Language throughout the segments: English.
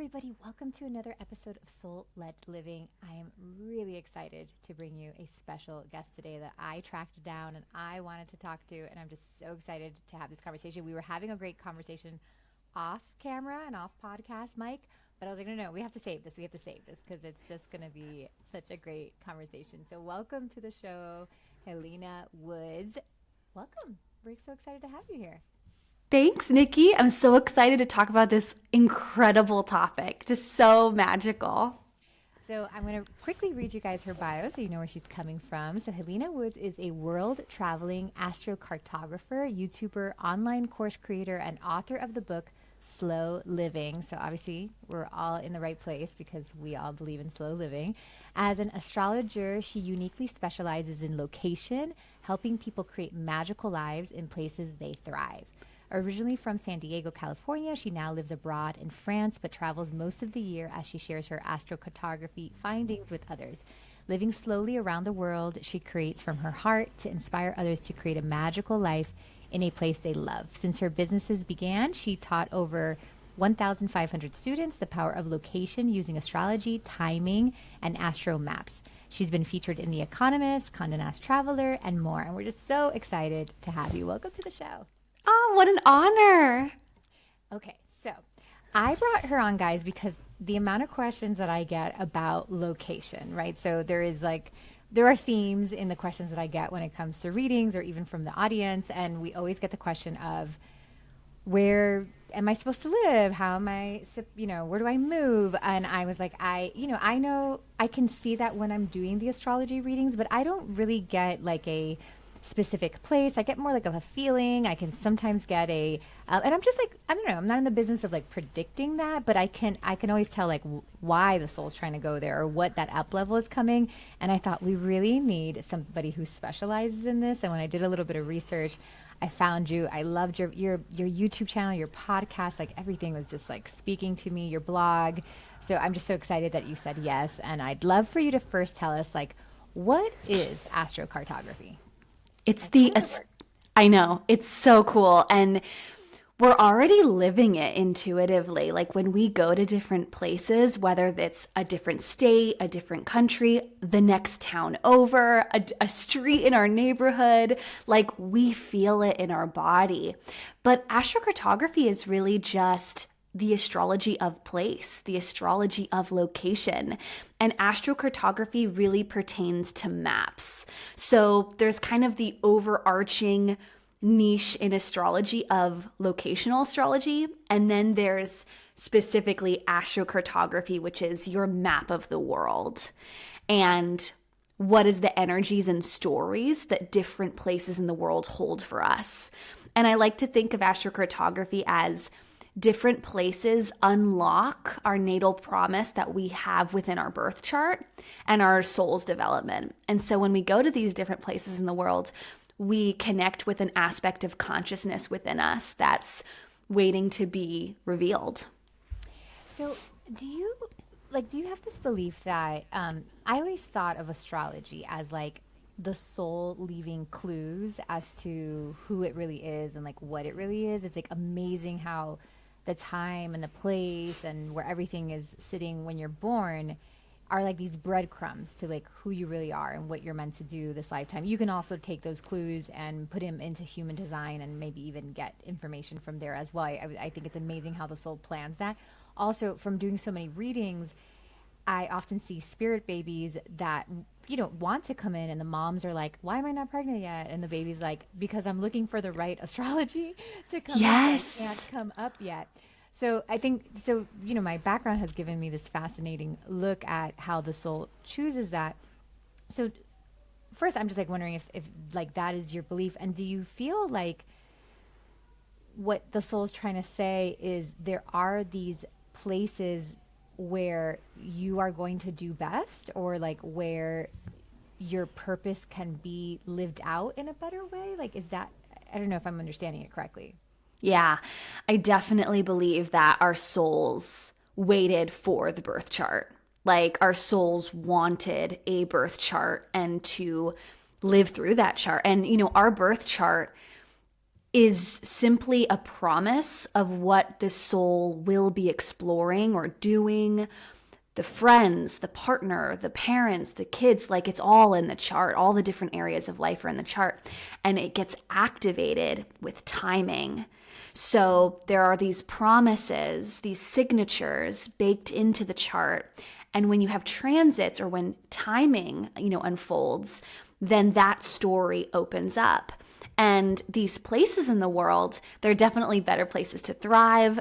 everybody. Welcome to another episode of Soul Led Living. I am really excited to bring you a special guest today that I tracked down and I wanted to talk to. And I'm just so excited to have this conversation. We were having a great conversation off camera and off podcast, Mike. But I was like, no, we have to save this. We have to save this because it's just going to be such a great conversation. So, welcome to the show, Helena Woods. Welcome. We're so excited to have you here. Thanks, Nikki. I'm so excited to talk about this incredible topic. Just so magical. So I'm going to quickly read you guys her bio so you know where she's coming from. So Helena Woods is a world-traveling astrocartographer, YouTuber, online course creator, and author of the book Slow Living. So obviously we're all in the right place because we all believe in slow living. As an astrologer, she uniquely specializes in location, helping people create magical lives in places they thrive. Originally from San Diego, California, she now lives abroad in France but travels most of the year as she shares her astrocartography findings with others. Living slowly around the world, she creates from her heart to inspire others to create a magical life in a place they love. Since her businesses began, she taught over 1,500 students the power of location using astrology, timing, and astro maps. She's been featured in The Economist, Condé Nast Traveler, and more. And we're just so excited to have you. Welcome to the show. Oh, what an honor. Okay, so I brought her on, guys, because the amount of questions that I get about location, right? So there are themes in the questions that I get when it comes to readings or even from the audience. And we always get the question of where am I supposed to live? How am I, where do I move? And I was like, I know I can see that when I'm doing the astrology readings, but I don't really get like a specific place. I get more like of a feeling. I can sometimes get and I'm just like, I don't know, I'm not in the business of like predicting that, but I can always tell like why the soul's trying to go there or what that up level is coming. And I thought we really need somebody who specializes in this. And when I did a little bit of research, I found you. I loved your YouTube channel, your podcast, like everything was just like speaking to me, your blog. So I'm just so excited that you said yes. And I'd love for you to first tell us like, what is astrocartography? I know, it's so cool. And we're already living it intuitively. Like when we go to different places, whether it's a different state, a different country, the next town over, a street in our neighborhood, like we feel it in our body. But astrocartography is really just the astrology of place, the astrology of location. And astrocartography really pertains to maps. So there's kind of the overarching niche in astrology of locational astrology. And then there's specifically astrocartography, which is your map of the world. And what is the energies and stories that different places in the world hold for us? And I like to think of astrocartography as different places unlock our natal promise that we have within our birth chart and our soul's development. And so when we go to these different places in the world, we connect with an aspect of consciousness within us that's waiting to be revealed. So do you have this belief that I always thought of astrology as like the soul leaving clues as to who it really is and like what it really is. It's like amazing how the time and the place and where everything is sitting when you're born are like these breadcrumbs to like who you really are and what you're meant to do this lifetime. You can also take those clues and put them into human design and maybe even get information from there as well. I think it's amazing how the soul plans that. Also, from doing so many readings, I often see spirit babies that want to come in and the moms are like, why am I not pregnant yet? And the baby's like, because I'm looking for the right astrology to come up, but I can't come up yet. So I think, my background has given me this fascinating look at how the soul chooses that. So first, I'm just like wondering if like that is your belief. And do you feel like what the soul is trying to say is there are these places where you are going to do best or like where your purpose can be lived out in a better way? Like, is that, I don't know if I'm understanding it correctly. Yeah, I definitely believe that our souls waited for the birth chart. Like our souls wanted a birth chart and to live through that chart. And, our birth chart is simply a promise of what the soul will be exploring or doing. The friends, the partner, the parents, the kids, like it's all in the chart. All the different areas of life are in the chart. And it gets activated with timing. So there are these promises, these signatures baked into the chart. And when you have transits or when timing, unfolds, then that story opens up. And these places in the world, they're definitely better places to thrive.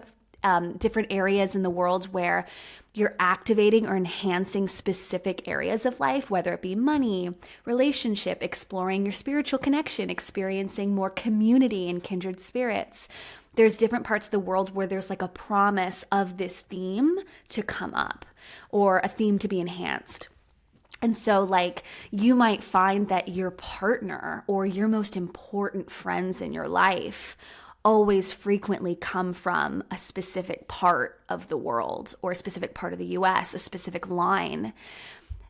Different areas in the world where you're activating or enhancing specific areas of life, whether it be money, relationship, exploring your spiritual connection, experiencing more community and kindred spirits. There's different parts of the world where there's like a promise of this theme to come up or a theme to be enhanced. And so, like, you might find that your partner or your most important friends in your life always frequently come from a specific part of the world or a specific part of the US, a specific line.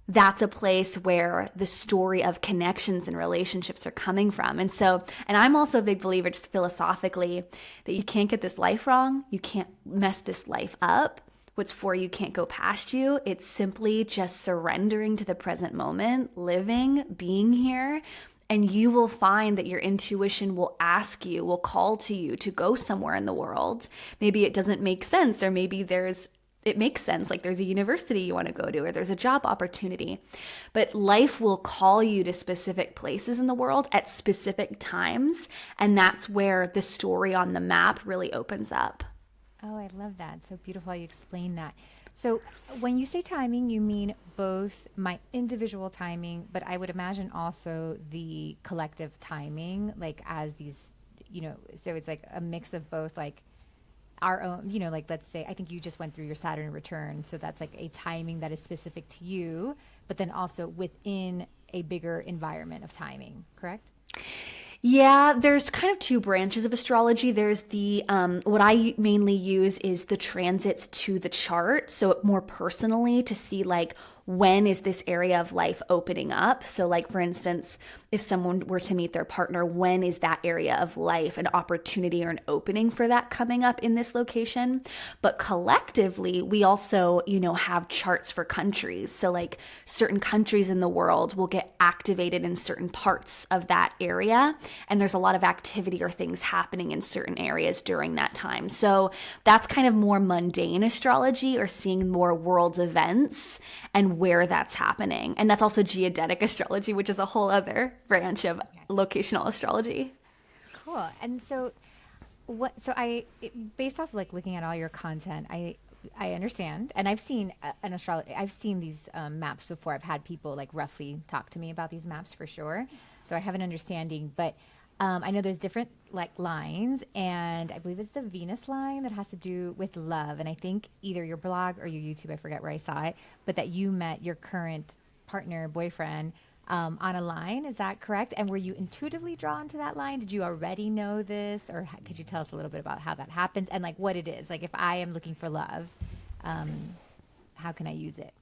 That's a place where the story of connections and relationships are coming from. And I'm also a big believer, just philosophically, that you can't get this life wrong. You can't mess this life up. What's for you can't go past you. It's simply just surrendering to the present moment, living, being here. And you will find that your intuition will ask you, will call to you to go somewhere in the world. Maybe it doesn't make sense, or maybe it makes sense, like there's a university you want to go to, or there's a job opportunity. But life will call you to specific places in the world at specific times. And that's where the story on the map really opens up. Oh, I love that. So beautiful how you explain that. So when you say timing, you mean both my individual timing, but I would imagine also the collective timing, like as these, so it's like a mix of both, like our own, like let's say, I think you just went through your Saturn return. So that's like a timing that is specific to you, but then also within a bigger environment of timing, correct? Yeah, there's kind of two branches of astrology. There's the, what I mainly use is the transits to the chart. So more personally to see like, when is this area of life opening up? So like, for instance, if someone were to meet their partner, when is that area of life an opportunity or an opening for that coming up in this location? But collectively, we also, have charts for countries. So like certain countries in the world will get activated in certain parts of that area. And there's a lot of activity or things happening in certain areas during that time. So that's kind of more mundane astrology, or seeing more world events and where that's happening. And that's also geodetic astrology, which is a whole other branch of locational astrology. Cool. And so based off like looking at all your content, I understand, and I've seen an astrology. I've seen these maps before. I've had people like roughly talk to me about these maps for sure, so I have an understanding. But I know there's different like lines, and I believe it's the Venus line that has to do with love. And I think either your blog or your YouTube, I forget where I saw it, but that you met your current partner, boyfriend, on a line. Is that correct? And were you intuitively drawn to that line? Did you already know this, or could you tell us a little bit about how that happens and like what it is? Like if I am looking for love, how can I use it?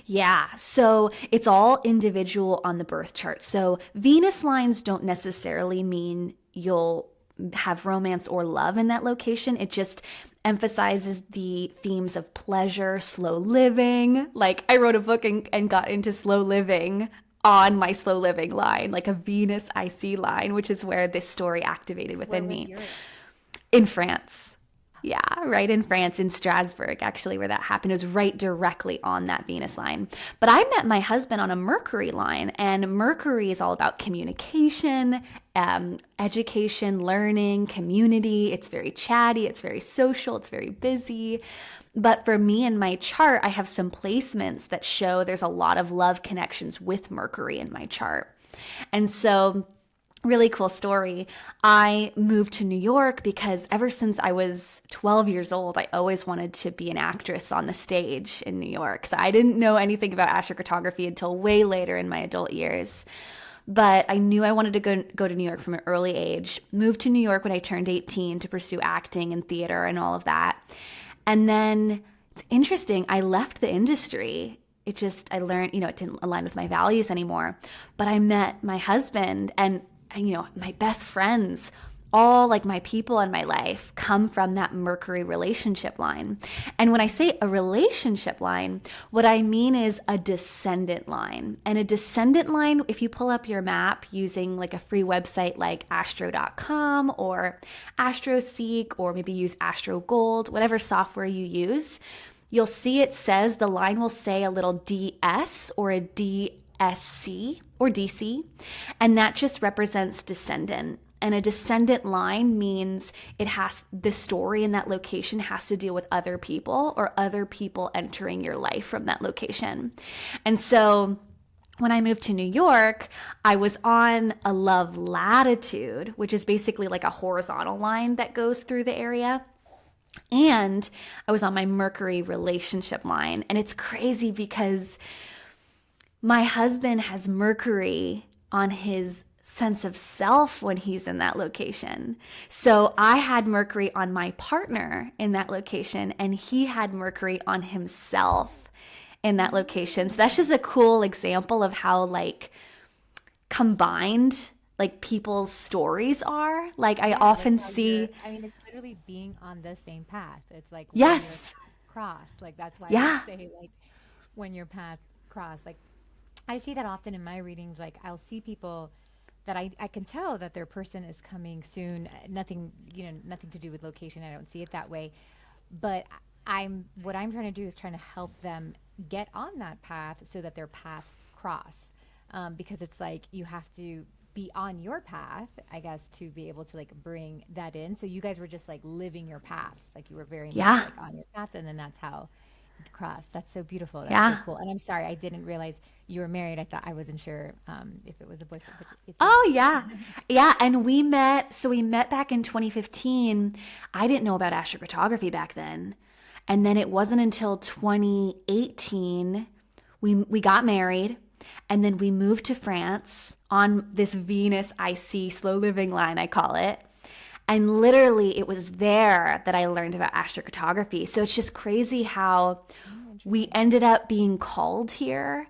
Yeah, so it's all individual on the birth chart. So Venus lines don't necessarily mean you'll have romance or love in that location. It just emphasizes the themes of pleasure, slow living. Like I wrote a book and got into slow living on my slow living line, like a Venus IC line, which is where this story activated within me. In France. Yeah, right in France, in Strasbourg, actually, where that happened. It was right directly on that Venus line. But I met my husband on a Mercury line, and Mercury is all about communication, education, learning, community. It's very chatty, it's very social, it's very busy. But for me in my chart, I have some placements that show there's a lot of love connections with Mercury in my chart. And so really cool story. I moved to New York because ever since I was 12 years old, I always wanted to be an actress on the stage in New York. So I didn't know anything about astrocartography until way later in my adult years. But I knew I wanted to go to New York from an early age. Moved to New York when I turned 18 to pursue acting and theater and all of that. And then it's interesting, I left the industry. I learned, it didn't align with my values anymore. But I met my husband and my best friends all like my people in my life come from that Mercury relationship line. And when I say a relationship line, what I mean is a descendant line. And a descendant line, if you pull up your map using like a free website like astro.com or AstroSeek, or maybe use Astro Gold, whatever software you use, you'll see it says, the line will say a little DS or a DSC or DC, and that just represents descendant. And a descendant line means the story in that location has to deal with other people or other people entering your life from that location. And so when I moved to New York, I was on a love latitude, which is basically like a horizontal line that goes through the area. And I was on my Mercury relationship line. And it's crazy because my husband has Mercury on his sense of self when he's in that location. So I had Mercury on my partner in that location, and he had Mercury on himself in that location. So that's just a cool example of how like combined like people's stories are. Like I Yeah, often that's how you're, see, I mean, it's literally being on the same path. It's like when your yes, paths cross. Like that's why we yeah, say like when your paths cross. Like I see that often in my readings. Like I'll see people that I can tell that their person is coming soon. Nothing, nothing to do with location. I don't see it that way. But what I'm trying to do is trying to help them get on that path so that their paths cross. Because it's like you have to be on your path, I guess, to be able to like bring that in. So you guys were just like living your paths, like you were very much yeah, like on your paths, and then that's how it crossed. That's so beautiful. That's so yeah. cool. And I'm sorry, I didn't realize you were married. I wasn't sure if it was a boyfriend, but it's your Oh yeah. boyfriend. Yeah, and we met back in 2015. I didn't know about astrocartography back then. And then it wasn't until 2018 we got married, and then we moved to France on this Venus IC slow living line, I call it. And literally it was there that I learned about astrocartography. So it's just crazy how Oh, we interesting. ended up being called here,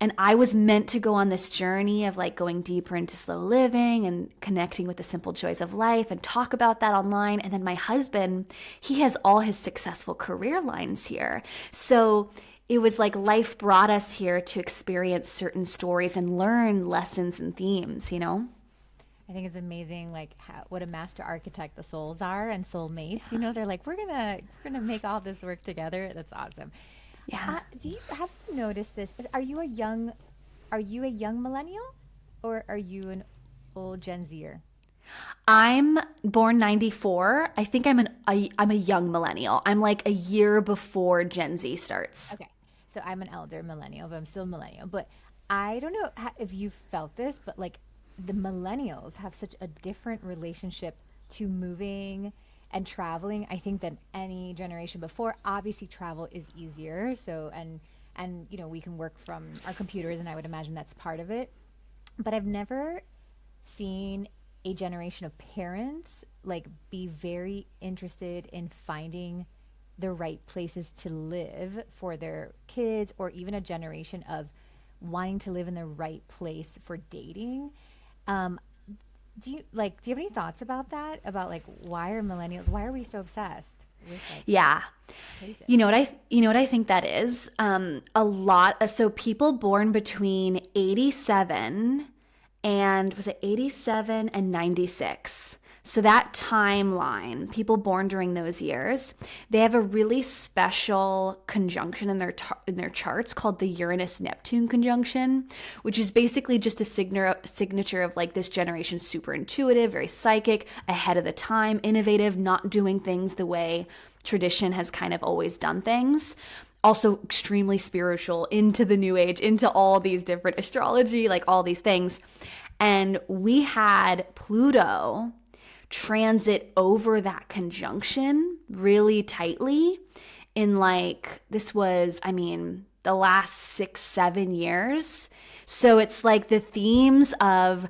and I was meant to go on this journey of like going deeper into slow living and connecting with the simple joys of life and talk about that online. And then my husband, he has all his successful career lines here. So it was like life brought us here to experience certain stories and learn lessons and themes. I think it's amazing, like what a master architect the souls are and soulmates. Yeah. They're like we're gonna make all this work together. That's awesome. Yeah. Do you have you noticed this? Are you a young millennial, or are you an old Gen Zer? I'm born 94. I think I'm a young millennial. I'm like a year before Gen Z starts. Okay, so I'm an elder millennial, but I'm still millennial. But I don't know if you felt this, but like the millennials have such a different relationship to moving and traveling, I think, than any generation before. Obviously, travel is easier, so and we can work from our computers, and I would imagine that's part of it. But I've never seen a generation of parents like be very interested in finding the right places to live for their kids, or even a generation of wanting to live in the right place for dating. um, do you have any thoughts about that, about like why are we so obsessed with like Yeah. places? You know what I think that is? A lot. So people born between 87 and was it 87 and 96. So that timeline, people born during those years, they have a really special conjunction in their charts called the Uranus Neptune conjunction, which is basically just a signature of like this generation super intuitive, very psychic, ahead of the time, innovative, not doing things the way tradition has kind of always done things. Also extremely spiritual, into the new age, into all these different astrology, like all these things. And we had Pluto transit over that conjunction really tightly in like, this was, I mean, the last 6, 7 years. So it's like the themes of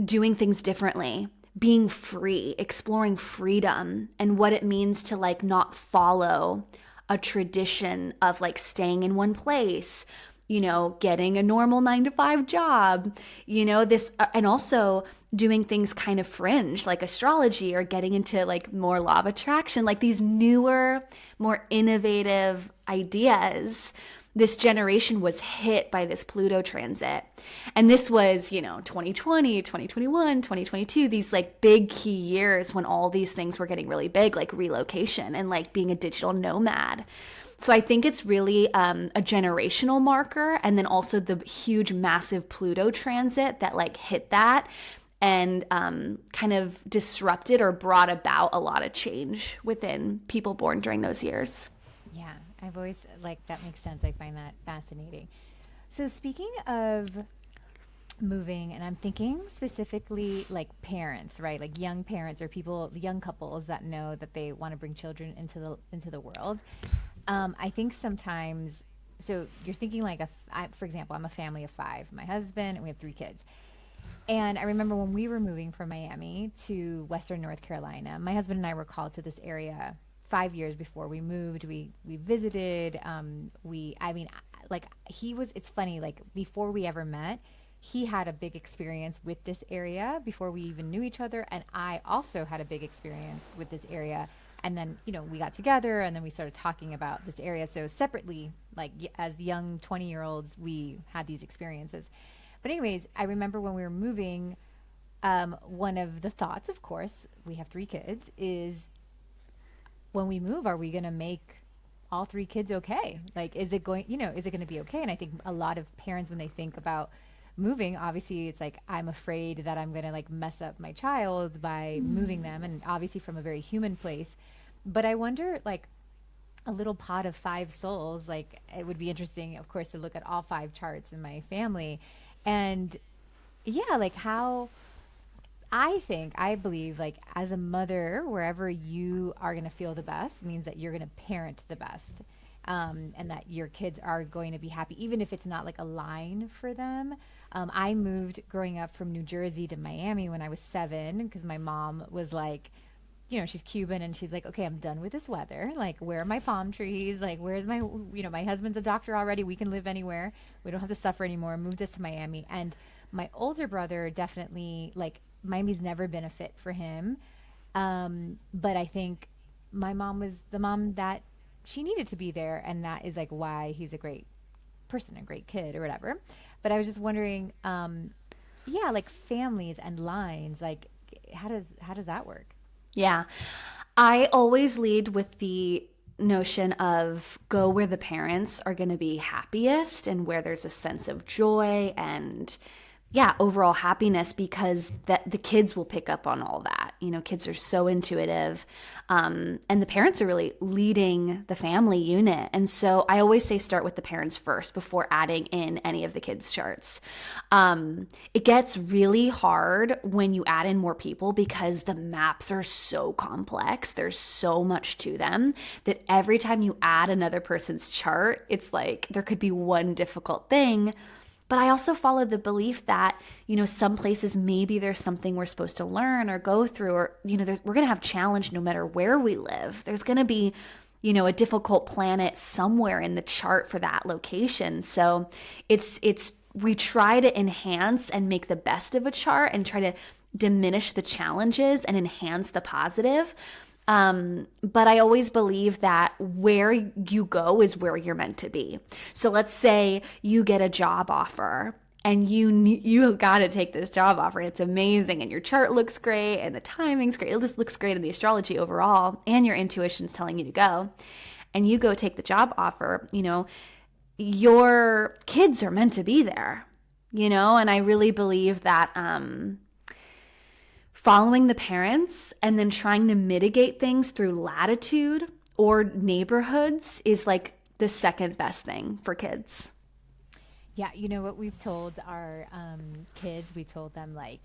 doing things differently, being free, exploring freedom and what it means to like not follow a tradition of like staying in one place, getting a normal 9 to 5 job, this, and also doing things kind of fringe like astrology or getting into like more law of attraction, like these newer, more innovative ideas. This generation was hit by this Pluto transit. And this was, 2020, 2021, 2022, these like big key years when all these things were getting really big, like relocation and like being a digital nomad. So I think it's really a generational marker, and then also the huge, massive Pluto transit that like hit that and kind of disrupted or brought about a lot of change within people born during those years. Yeah, I've always like that makes sense. I find that fascinating. So speaking of moving, and I'm thinking specifically like parents, right? Like young parents or people, young couples that know that they want to bring children into the world. I think sometimes, so you're thinking like for example, I'm a family of five, my husband, and we have three kids. And I remember when we were moving from Miami to Western North Carolina, my husband and I were called to this area 5 years before we moved. We visited. I mean, like he was. It's funny. Like before we ever met, he had a big experience with this area before we even knew each other, and I also had a big experience with this area. And then we got together, and then we started talking about this area. So separately, like as young 20-year-olds, we had these experiences. But anyways, I remember when we were moving, one of the thoughts, of course, we have three kids, is when we move, are we going to make all three kids okay? Like, is it going to be okay? And I think a lot of parents, when they think about moving, obviously it's like, I'm afraid that I'm going to like mess up my child by moving them. And obviously from a very human place. But I wonder, like, a little pod of five souls, like, it would be interesting, of course, to look at all five charts in my family. And yeah, like how I believe, like, as a mother, wherever you are going to feel the best means that you're going to parent the best. And that your kids are going to be happy, even if it's not like a line for them. I moved growing up from New Jersey to Miami when I was 7 because my mom was like, she's Cuban and she's like, okay, I'm done with this weather. Like, where are my palm trees? Like, where's my husband's a doctor already. We can live anywhere. We don't have to suffer anymore. Moved us to Miami. And my older brother definitely, like, Miami's never been a fit for him. But I think my mom was the mom that she needed to be there. And that is like why he's a great person, a great kid or whatever. But I was just wondering, yeah, like families and lines, like how does that work? Yeah. I always lead with the notion of go where the parents are going to be happiest and where there's a sense of joy and yeah, overall happiness, because that the kids will pick up on all that. Kids are so intuitive, and the parents are really leading the family unit. And so I always say start with the parents first before adding in any of the kids' charts. It gets really hard when you add in more people because the maps are so complex. There's so much to them that every time you add another person's chart, it's like there could be one difficult thing. But I also follow the belief that, some places maybe there's something we're supposed to learn or go through, or, we're going to have challenge no matter where we live. There's going to be, a difficult planet somewhere in the chart for that location. So we try to enhance and make the best of a chart and try to diminish the challenges and enhance the positive. But I always believe that where you go is where you're meant to be. So let's say you get a job offer and you got to take this job offer. And it's amazing, and your chart looks great, and the timing's great. It just looks great in the astrology overall, and your intuition's telling you to go. And you go take the job offer. Your kids are meant to be there. And I really believe that. Following the parents and then trying to mitigate things through latitude or neighborhoods is like the second best thing for kids. Yeah, you know what we've told our kids? We told them like,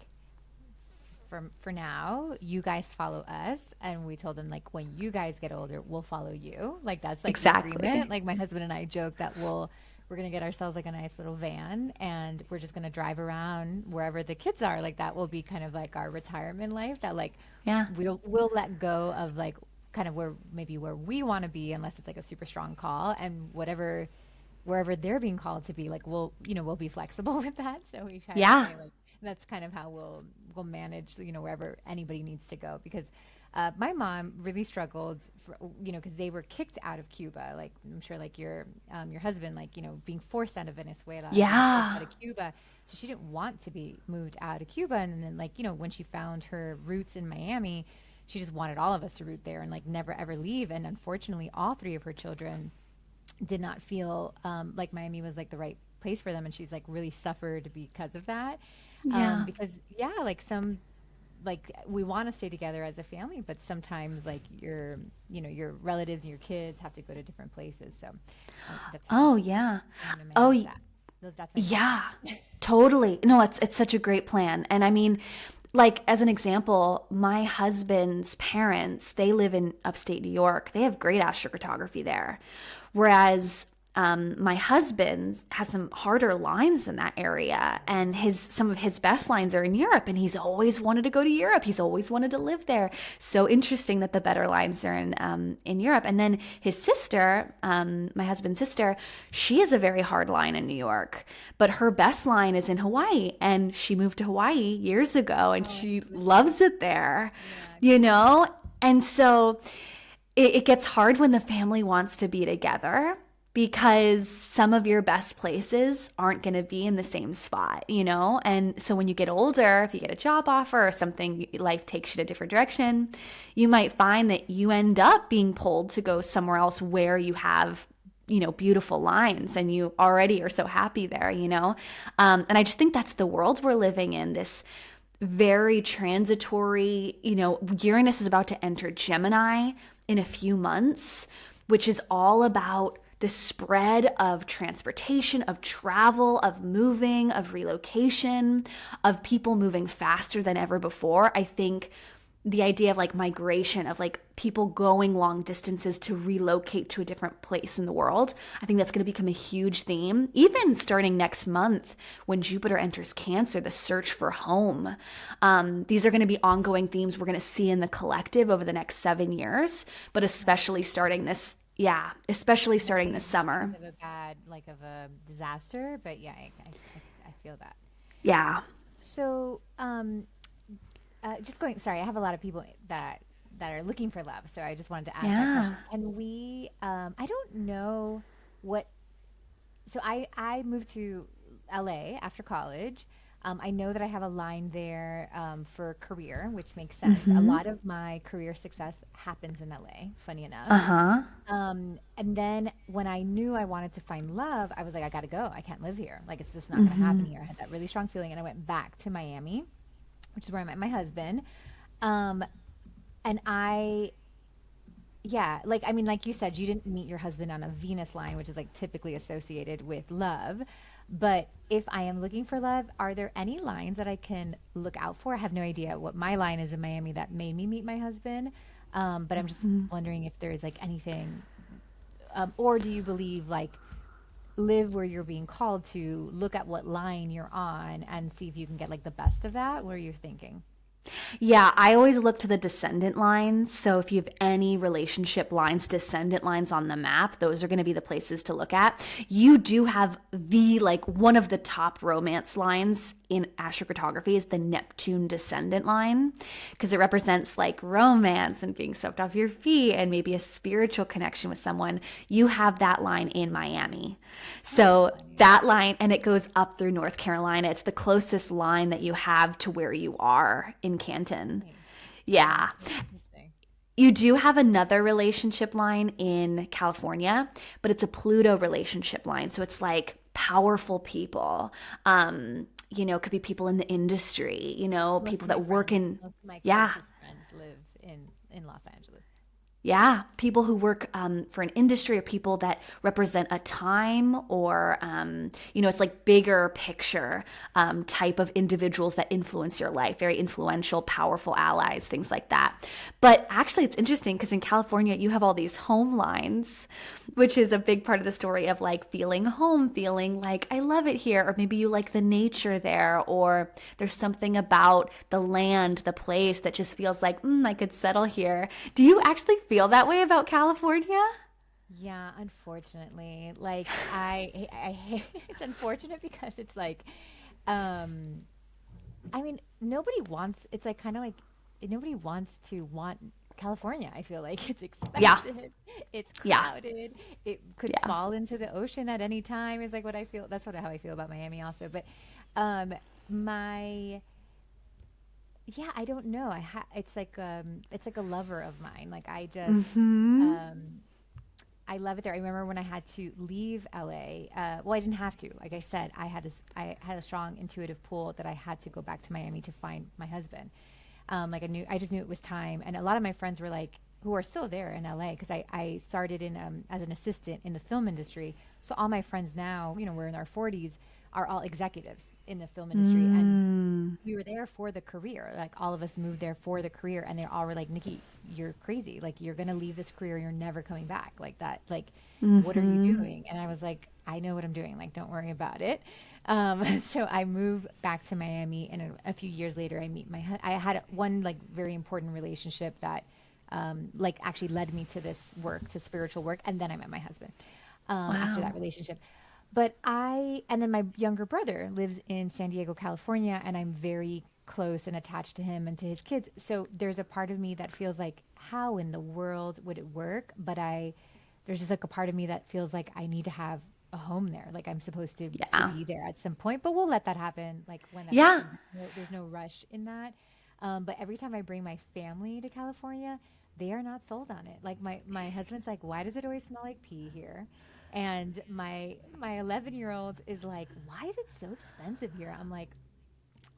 for now, you guys follow us, and we told them like when you guys get older, we'll follow you. Like that's like the Exactly. agreement. Like my husband and I joke that we're gonna get ourselves like a nice little van, and we're just gonna drive around wherever the kids are. Like that will be kind of like our retirement life. That like Yeah. we'll let go of like kind of where we want to be, unless it's like a super strong call, and whatever wherever they're being called to be, like we'll be flexible with that. So we kind of Yeah. say like that's kind of how we'll manage, wherever anybody needs to go because my mom really struggled for, because they were kicked out of Cuba. Like I'm sure, like your husband, like being forced out of Venezuela, being forced out Yeah. of Cuba. So she didn't want to be moved out of Cuba. And then, like when she found her roots in Miami, she just wanted all of us to root there and like never ever leave. And unfortunately, all three of her children did not feel like Miami was like the right place for them, and she's like really suffered because of that. Yeah. Because yeah, like we want to stay together as a family, but sometimes like your relatives and your kids have to go to different places. So that's how Oh, yeah. I'm gonna Oh, manage that. That's my plan. yeah. Totally. No, it's such a great plan. And I mean, like as an example, my husband's parents, they live in upstate New York. They have great astrocartography there. Whereas my husband has some harder lines in that area, and his some of his best lines are in Europe, and he's always wanted to go to Europe. He's always wanted to live there. So interesting that the better lines are in Europe. And then his sister, my husband's sister, she has a very hard line in New York, but her best line is in Hawaii, and she moved to Hawaii years ago, and Oh, she it's loves it there, yeah, you know. And so it gets hard when the family wants to be together because some of your best places aren't going to be in the same spot, you know? And so when you get older, if you get a job offer or something, life takes you to a different direction, you might find that you end up being pulled to go somewhere else where you have, beautiful lines and you already are so happy there, you know? And I just think that's the world we're living in, this very transitory, Uranus is about to enter Gemini in a few months, which is all about the spread of transportation, of travel, of moving, of relocation, of people moving faster than ever before. I think the idea of like migration, of like people going long distances to relocate to a different place in the world, I think that's going to become a huge theme. Even starting next month when Jupiter enters Cancer, the search for home. These are going to be ongoing themes we're going to see in the collective over the next 7 years, but especially starting this. Yeah, especially starting nothing this summer. of a bad, like of a disaster, but yeah, I feel that. Yeah. So, just going. Sorry, I have a lot of people that are looking for love, so I just wanted to ask that Yeah. question. And we, I don't know what. So I moved to LA after college. I know that I have a line there for career, which makes sense. A Mm-hmm. lot of my career success happens in LA. Funny enough. Uh-huh. And then when I knew I wanted to find love, I was like, I gotta go. I can't live here. Like it's just not gonna happen Mm-hmm. here. I had that really strong feeling, and I went back to Miami, which is where I met my husband. Um, and yeah, like I mean, like you said, you didn't meet your husband on a Venus line, which is like typically associated with love. But if I am looking for love, are there any lines that I can look out for? I have no idea what my line is in Miami that made me meet my husband. But I'm just wondering if there's like anything, or do you believe like live where you're being called to, look at what line you're on and see if you can get like the best of that? What are you thinking? Yeah, I always look to the descendant lines. So if you have any relationship lines, descendant lines on the map, those are going to be the places to look at. You do have one of the top romance lines in astrocartography is the Neptune descendant line, because it represents like romance and being swept off your feet and maybe a spiritual connection with someone. You have that line in Miami. So that line, and it goes up through North Carolina. It's the closest line that you have to where you are in Canton. Nice. Yeah. That's interesting. You do have another relationship line in California, but it's a Pluto relationship line. So it's like powerful people. It could be people in the industry, Most people of my that work friends, in, most of my yeah, closest friends live in Los Angeles. yeah, people who work for an industry or people that represent a time or, it's like bigger picture type of individuals that influence your life, very influential, powerful allies, things like that. But actually, it's interesting because in California, you have all these home lines, which is a big part of the story of like feeling home, feeling like I love it here, or maybe you like the nature there, or there's something about the land, the place that just feels like, I could settle here. Do you actually feel that way about California? Yeah, unfortunately. Like it's unfortunate because it's like um I mean, nobody wants it's like kind of like nobody wants to want California. I feel like it's Yeah. expensive, it's Yeah. crowded, it could Yeah. fall into the ocean at any time is like what I feel. That's what how I feel about Miami also. But um my yeah, I don't know. It's like a lover of mine. Like Mhm. um I love it there. I remember when I had to leave LA. Well, I didn't have to. Like I said, I had a strong intuitive pull that I had to go back to Miami to find my husband. Like I just knew it was time. And a lot of my friends were like, who are still there in LA, because I started in as an assistant in the film industry. So all my friends now, we're in our 40s, are all executives in the film industry, and Mm. we were there for the career. Like all of us moved there for the career, and they all were like, "Nikki, you're crazy. Like you're gonna leave this career. You're never coming back. Like that. Like, what are you Mhm. doing?" And I was like, "I know what I'm doing. Like, don't worry about it." So I move back to Miami, and a few years later, I meet I had one like very important relationship that, like, actually led me to this work, to spiritual work, and then I met my husband after that Wow. relationship. And then my younger brother lives in San Diego, California, and I'm very close and attached to him and to his kids. So there's a part of me that feels like, how in the world would it work? There's just like a part of me that feels like I need to have a home there. Like I'm supposed to Yeah. be there at some point, but we'll let that happen. Like when that Yeah. happens, there's no rush in that. But every time I bring my family to California, they are not sold on it. Like my husband's like, why does it always smell like pee here? And my 11-year-old is like, why is it so expensive here? I'm like,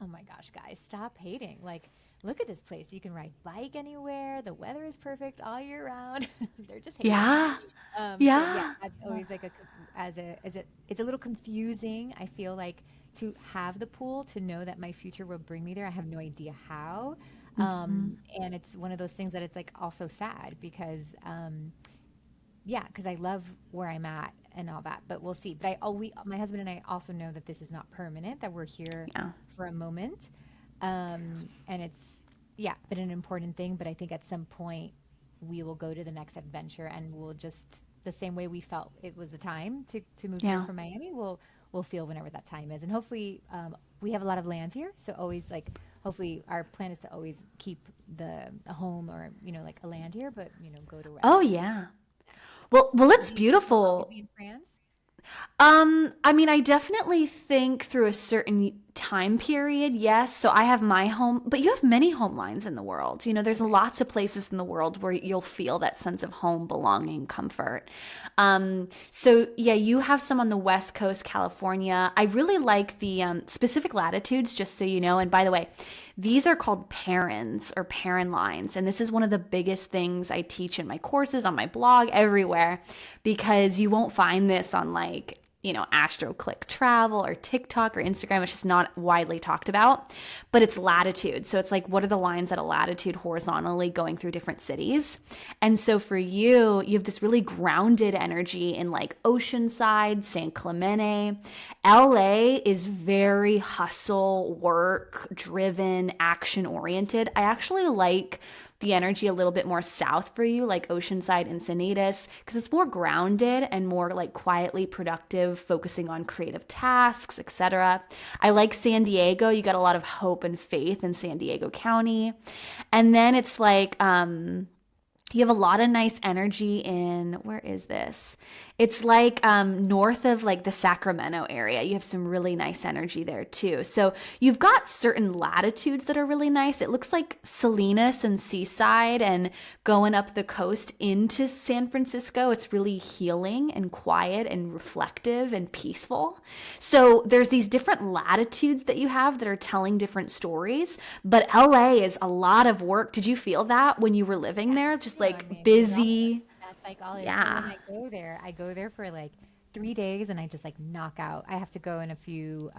oh my gosh, guys, stop hating. Like, look at this place. You can ride bike anywhere. The weather is perfect all year round. They're just hating. Yeah. So yeah, Yeah. that's always like it's a little confusing. I feel like to have the pool, to know that my future will bring me there. I have no idea how. Mhm. And it's one of those things that it's like also sad because yeah, because I love where I'm at and all that, but we'll see. But my husband and I also know that this is not permanent, that we're here Yeah. for a moment. And it's, yeah, but an important thing. But I think at some point we will go to the next adventure, and we'll just, the same way we felt it was a time to move here Yeah. from Miami, we'll feel whenever that time is. And hopefully, we have a lot of land here. So always like, hopefully our plan is to always keep a home or, like a land here, but, go to Oh wherever. yeah. Well, it's Do you think you'll always beautiful. be in France? I mean, I definitely think through a certain time period, yes. So I have my home, but you have many homelines in the world. There's Okay. lots of places in the world where you'll feel that sense of home, belonging, comfort. So yeah, you have some on the West Coast, California. I really like the specific latitudes, just so you know. And by the way, these are called parents or parent lines. And this is one of the biggest things I teach in my courses, on my blog, everywhere, because you won't find this on like, AstroClick Travel or TikTok or Instagram. It's just not widely talked about, but it's latitude. So it's like, what are the lines at a latitude horizontally going through different cities? And so for you have this really grounded energy in like Oceanside, San Clemente. LA is very hustle, work driven, action oriented. I actually like the energy a little bit more south for you, like Oceanside, Encinitas, because it's more grounded and more like quietly productive, focusing on creative tasks, etc. I like San Diego. You got a lot of hope and faith in San Diego County. And then it's like you have a lot of nice energy in, where is this? It's like north of like the Sacramento area. You have some really nice energy there too. So you've got certain latitudes that are really nice. It looks like Salinas and Seaside and going up the coast into San Francisco. It's really healing and quiet and reflective and peaceful. So there's these different latitudes that you have that are telling different stories. But LA is a lot of work. Did you feel that when you were living Yeah, there? Just I like mean, we're all, busy. that's like all it is. But when Yeah. I go there for like 3 days, and I just like knock out. I have to go in a few,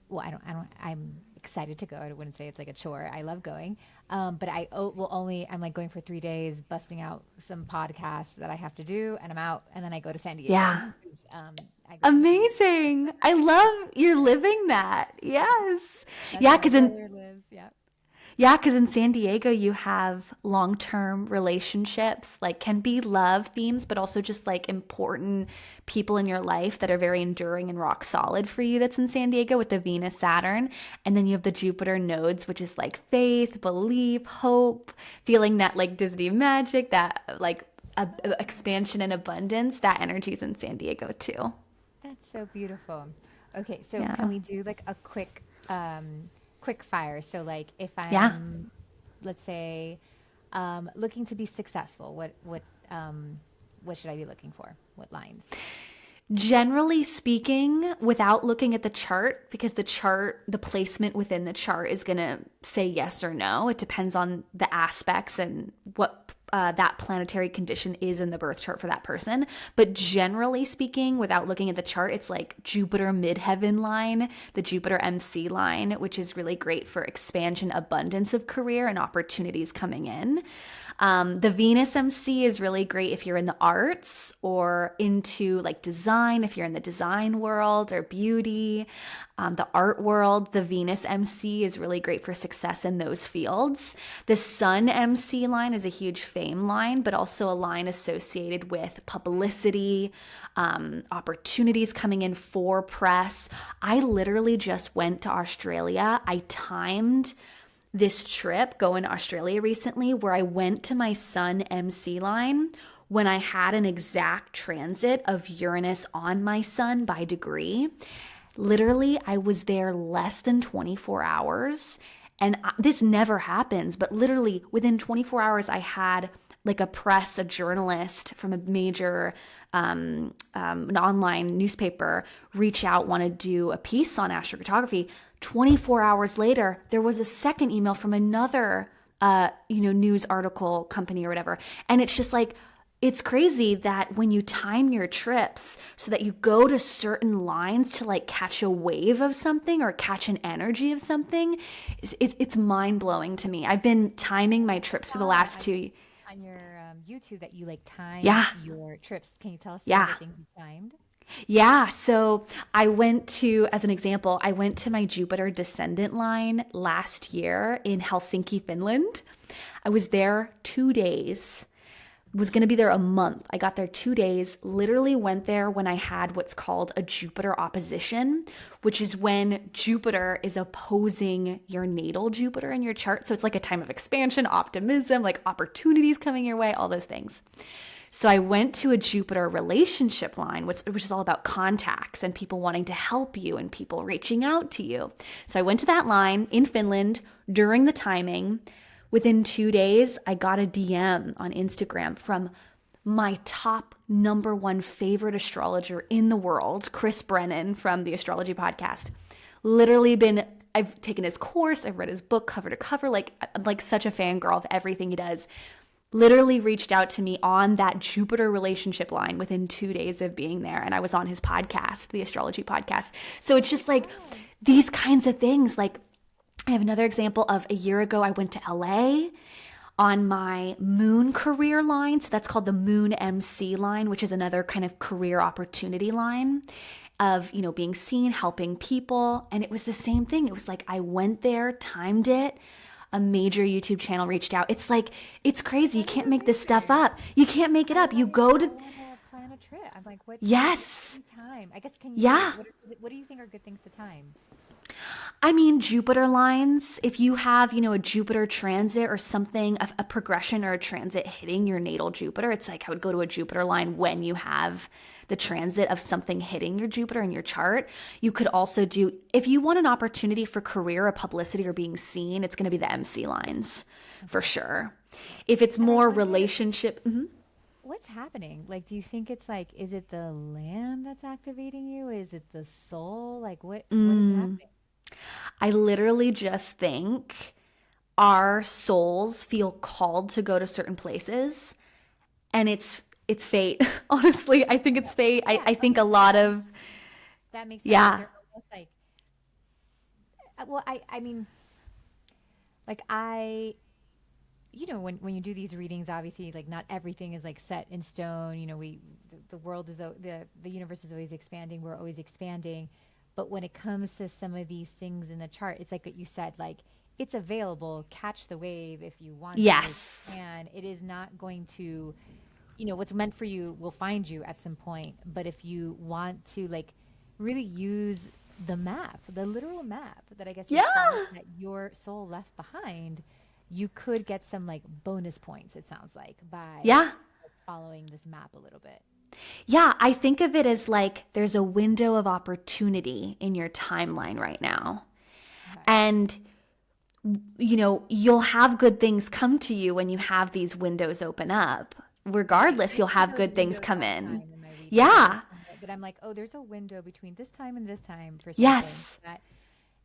well, I'm excited to go. I wouldn't say it's like a chore. I love going. But I'm like going for 3 days, busting out some podcasts that I have to do, and I'm out. And then I go to San Diego. Yeah. 'Cause, I go to San Diego. Amazing. I love you're living that. Yes. That's Yeah, where my because in brother lives. Yeah. Yeah, because in San Diego, you have long term relationships, like can be love themes, but also just like important people in your life that are very enduring and rock solid for you. That's in San Diego with the Venus Saturn. And then you have the Jupiter nodes, which is like faith, belief, hope, feeling that like Disney magic, that like expansion and abundance. That energy's in San Diego too. That's so beautiful. Okay, so can Yeah. we do like a quick fire? So like if Yeah. I'm, let's say, looking to be successful, what should I be looking for? What lines? Generally speaking, without looking at the chart, because the placement within the chart is going to say yes or no. It depends on the aspects and what that planetary condition is in the birth chart for that person. But generally speaking, without looking at the chart, it's like Jupiter midheaven line, the Jupiter MC line, which is really great for expansion, abundance of career, and opportunities coming in. The Venus MC is really great if you're in the arts or into like design, if you're in the design world or beauty, the art world. The Venus MC is really great for success in those fields. The Sun MC line is a huge fame line, but also a line associated with publicity, opportunities coming in for press. I literally just went to Australia. I timed this trip going to Australia recently where I went to my Sun MC line when I had an exact transit of Uranus on my Sun by degree. Literally, I was there less than 24 hours. And this never happens, but literally within 24 hours, I had like a journalist from a major an online newspaper reach out, want to do a piece on astrocartography. 24 hours later, there was a second email from another, news article company or whatever. And it's just like, it's crazy that when you time your trips so that you go to certain lines to like catch a wave of something or catch an energy of something, it's mind blowing to me. I've been timing my trips for the Saw last two. on your YouTube that you like time Yeah, your trips. Can you tell us some of yeah. the things you timed? Yeah, so I went to, as an example, I went to my Jupiter descendant line last year in Helsinki, Finland. I was there 2 days, was going to be there a month. I got there 2 days, literally went there when I had what's called a Jupiter opposition, which is when Jupiter is opposing your natal Jupiter in your chart. So it's like a time of expansion, optimism, like opportunities coming your way, all those things. So I went to a Jupiter relationship line, which is all about contacts and people wanting to help you and people reaching out to you. So I went to that line in Finland during the timing. Within 2 days, I got a DM on Instagram from my top number one favorite astrologer in the world, Chris Brennan from the Astrology Podcast. Literally I've taken his course, I've read his book cover to cover. Like, I'm like such a fangirl of everything he does. Literally reached out to me on that Jupiter relationship line within 2 days of being there. And I was on his podcast, the Astrology Podcast. So it's just like these kinds of things. Like, I have another example of a year ago, I went to LA on my moon career line. So that's called the moon MC line, which is another kind of career opportunity line of, being seen, helping people. And it was the same thing. It was like I went there, timed it. A major YouTube channel reached out. It's like, it's crazy. You That's can't make this stuff amazing. up. You can't make it up. You go I to, want to plan a trip. I'm like, what yes. can you time? I guess can you Yeah. what do you think are good things to time? I mean, Jupiter lines, if you have, a Jupiter transit or something, a progression or a transit hitting your natal Jupiter, it's like I would go to a Jupiter line when you have the transit of something hitting your Jupiter in your chart. You could also do, if you want an opportunity for career or publicity or being seen, it's going to be the MC lines for Okay. sure. If it's And I more wonder relationship, what's happening. Like, do you think it's like, is it the land that's activating you? Is it the soul? Like, what is happening? I literally just think our souls feel called to go to certain places and it's fate. Honestly, I think it's fate. Yeah, I like think a lot of that makes sense. Like yeah. they're almost like, well, I mean, like I when you do these readings, obviously like not everything is like set in stone. The world is the universe is always expanding. We're always expanding. But when it comes to some of these things in the chart, it's like what you said, like it's available. Catch the wave if you want to. Yes. And it is not going to, what's meant for you will find you at some point. But if you want to like really use the map, the literal map that I guess your stars Yeah. that your soul left behind, you could get some like bonus points, it sounds like, by Yeah. like, following this map a little bit. Yeah, I think of it as like there's a window of opportunity in your timeline right now. Okay. And you'll have good things come to you when you have these windows open up. Right. Regardless, I you'll see have those good things windows come all the in. time in my readings Yeah. that I'm like, oh, there's a window between this time and this time for something. Yes.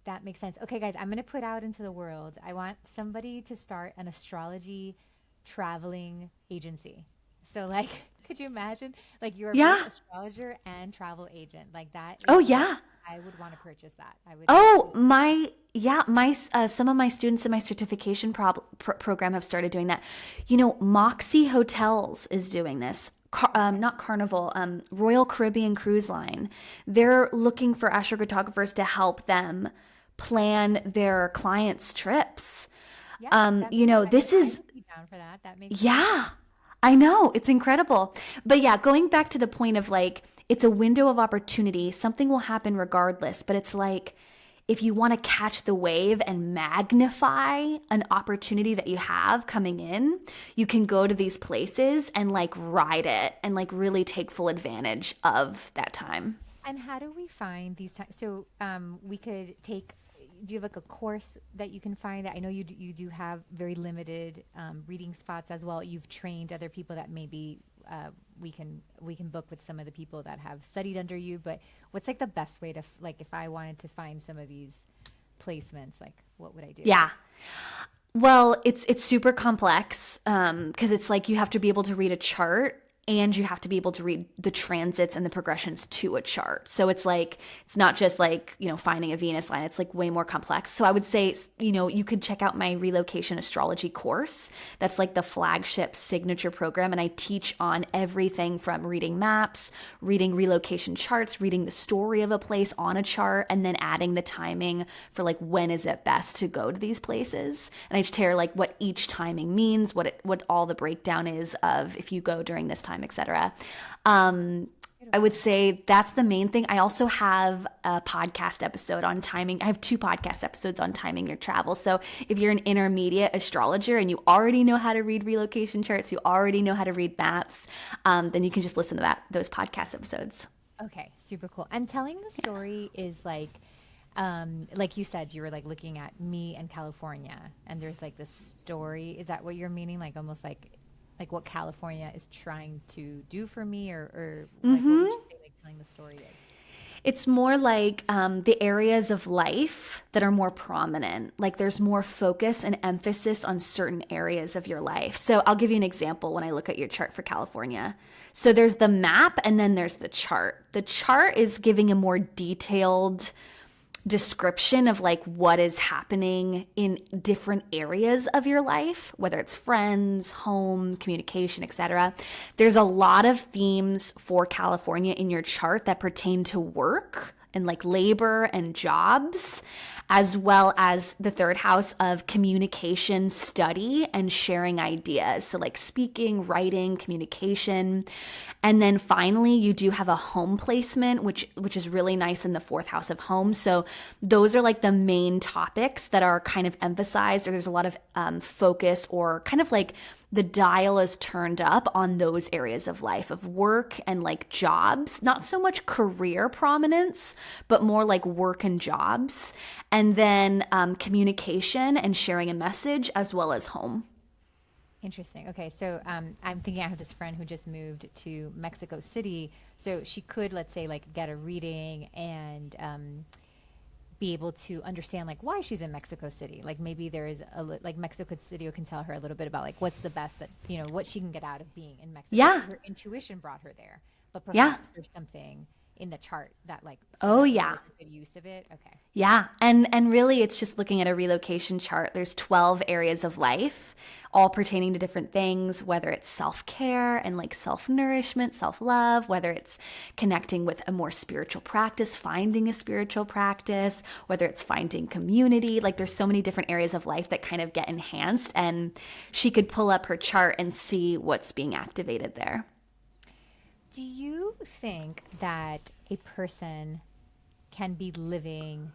That makes sense. Okay, guys, I'm going to put out into the world. I want somebody to start an astrology traveling agency. So, like, could you imagine? Like, you're both Yeah. astrologer and travel agent. Like, that Oh, is like, yeah. I would want to purchase that. I would Oh, absolutely. my some of my students in my certification program have started doing that. Moxie Hotels is doing this. Okay. Not Carnival, Royal Caribbean Cruise Line. They're looking for astrocartographers to help them plan their clients' trips. Yeah, that makes, This I is would be down for that. That makes sense. Yeah, I know. It's incredible. But yeah, going back to the point of like, it's a window of opportunity. Something will happen regardless. But it's like, if you want to catch the wave and magnify an opportunity that you have coming in, you can go to these places and like ride it and like really take full advantage of that time. And how do we find these times? So we could take. Do you have like a course that you can find? That I know you do have very limited reading spots as well. You've trained other people that maybe we can book with some of the people that have studied under you. But what's like the best way to like if I wanted to find some of these placements, like what would I do? Yeah. Well, it's super complex because it's like you have to be able to read a chart and you have to be able to read the transits and the progressions to a chart. So it's like it's not just like, finding a Venus line. It's like way more complex. So I would say, you could check out my relocation astrology course. That's like the flagship signature program and I teach on everything from reading maps, reading relocation charts, reading the story of a place on a chart and then adding the timing for like when is it best to go to these places. And I share like what each timing means, what all the breakdown is of if you go during this time, etc. I would Beautiful. say that's the main thing. I also have a podcast episode on timing. I have two podcast episodes on timing your travel. So if you're an intermediate astrologer and you already know how to read relocation charts, you already know how to read maps, then you can just listen to those podcast episodes. Okay, super cool. And telling the story is like you said, you were like looking at me and California, and there's like this story. Is that what you're meaning? Like almost like what California is trying to do for me, or like what would you say like telling the story is? It's more like the areas of life that are more prominent. Like there's more focus and emphasis on certain areas of your life. So I'll give you an example when I look at your chart for California. So there's the map and then there's the chart. The chart is giving a more detailed description of like what is happening in different areas of your life, whether it's friends, home, communication, etc. There's a lot of themes for California in your chart that pertain to work and like labor and jobs, as well as the third house of communication, study, and sharing ideas. So, like speaking, writing, communication. And then finally, you do have a home placement, which is really nice in the fourth house of home. So, those are like the main topics that are kind of emphasized, or there's a lot of focus, or kind of like the dial is turned up on those areas of life of work and like jobs, not so much career prominence, but more like work and jobs. And then communication and sharing a message as well as home. Interesting. Okay, so I'm thinking I have this friend who just moved to Mexico City, so she could, let's say, like get a reading and be able to understand like why she's in Mexico City. Like maybe there is like Mexico City can tell her a little bit about like what's the best that what she can get out of being in Mexico. Yeah. Her intuition brought her there, but Yeah. perhaps there's something in the chart that like so Oh that we yeah. make a good use of it? Okay. Yeah, and really it's just looking at a relocation chart. There's 12 areas of life all pertaining to different things, whether it's self-care and like self-nourishment, self-love, whether it's connecting with a more spiritual practice, finding a spiritual practice, whether it's finding community. Like there's so many different areas of life that kind of get enhanced, and she could pull up her chart and see what's being activated there. Do you think that a person can be living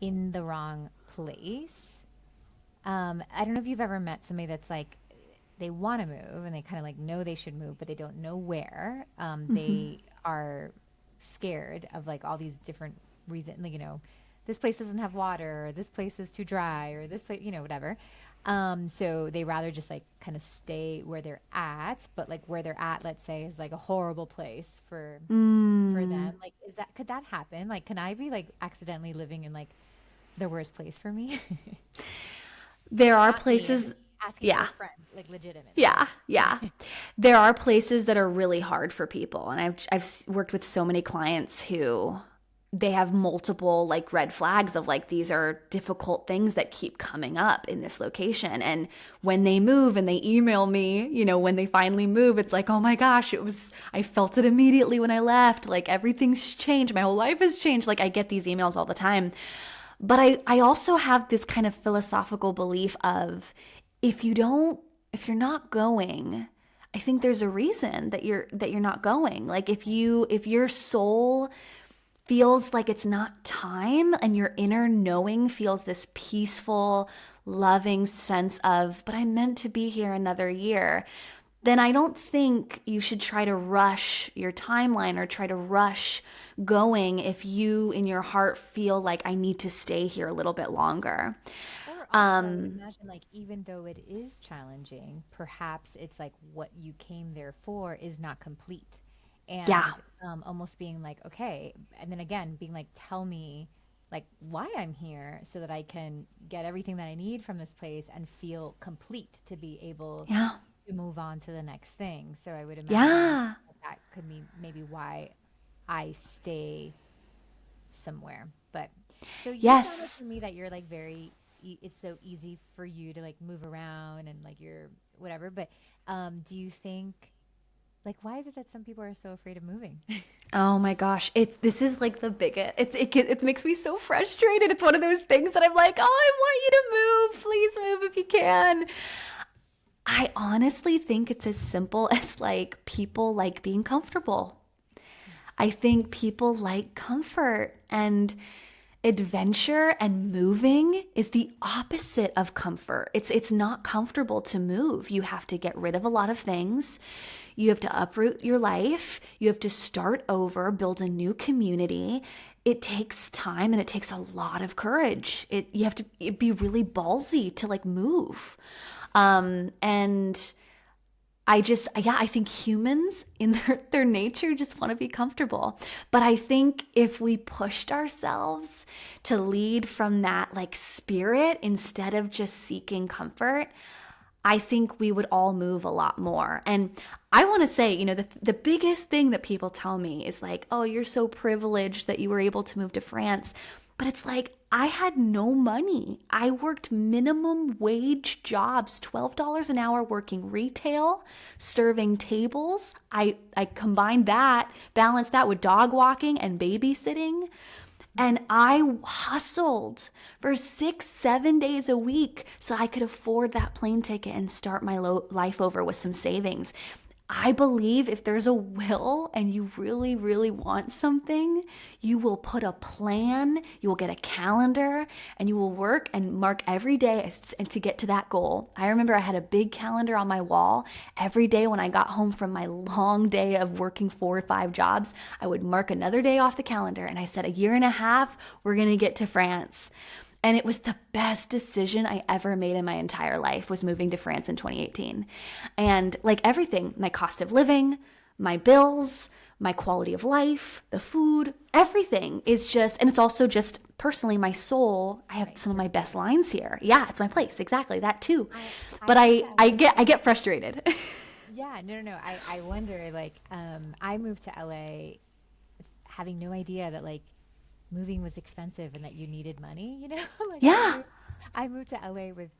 in the wrong place? I don't know if you've ever met somebody that's like they want to move and they kind of like know they should move, but they don't know where. They are scared of like all these different reasons, like, this place doesn't have water, or this place is too dry, or this place, whatever. So they rather just like kind of stay where they're at, but like where they're at, let's say, is like a horrible place for Mm, them. Like, could that happen? Like, can I be like accidentally living in like the worst place for me? there are Not me. I'm places, just asking for yeah. a friend, like legitimately. Yeah, yeah. There are places that are really hard for people, and I've worked with so many clients who they have multiple like red flags of like these are difficult things that keep coming up in this location. And when they move and they email me, when they finally move, it's like, "Oh my gosh, I felt it immediately when I left. Like everything's changed. My whole life has changed." Like I get these emails all the time. But I also have this kind of philosophical belief of if you don't if you're not going, I think there's a reason that you're not going. Like if your soul feels like it's not time and your inner knowing feels this peaceful, loving sense of, but I'm meant to be here another year, then I don't think you should try to rush your timeline or try to rush going if you in your heart feel like I need to stay here a little bit longer. Or also, I would Um, imagine, like, even though it is challenging, perhaps it's like what you came there for is not complete. yeah. And almost being like, okay. And then again, being like, tell me, like, why I'm here so that I can get everything that I need from this place and feel complete to be able Yeah. to move on to the next thing. So I would imagine Yeah. that that could be maybe why I stay somewhere. But so you sounded Yes. to me that you're like it's so easy for you to like move around and like you're whatever. But do you think like why is it that some people are so afraid of moving? Oh my gosh, this is like the biggest. It makes me so frustrated. It's one of those things that I'm like, oh, I want you to move. Please move if you can. I honestly think it's as simple as like people like being comfortable. I think people like comfort, and adventure and moving is the opposite of comfort. It's not comfortable to move. You have to get rid of a lot of things. You have to uproot your life. You have to start over, build a new community. It takes time and it takes a lot of courage. You have to be really ballsy to like move. And yeah, I think humans in their nature just want to be comfortable. But I think if we pushed ourselves to lead from that like spirit instead of just seeking comfort, I think we would all move a lot more. And I want to say, the biggest thing that people tell me is like, oh, you're so privileged that you were able to move to France. But it's like, I had no money. I worked minimum wage jobs, $12 an hour working retail, serving tables. I combined that, balanced that with dog walking and babysitting. And I hustled for 6, 7 days a week so I could afford that plane ticket and start my life over with some savings. I believe if there's a will and you really, really want something, you will put a plan, you will get a calendar, and you will work and mark every day and to get to that goal. I remember I had a big calendar on my wall. Every day when I got home from my long day of working 4 or 5 jobs, I would mark another day off the calendar. And I said, a year and a half, we're going to get to France. And it was the best decision I ever made in my entire life was moving to France in 2018. And like everything, my cost of living, my bills, my quality of life, the food, everything is just, and it's also just personally my soul. I have Right, some it's of your my best place. lines here. Yeah, it's my place. Exactly. That too. I But think I that I get I get frustrated. Yeah, no, no, no. I wonder, like, I moved to LA having no idea that like moving was expensive and that you needed money, you know? Like Yeah. I moved to LA with,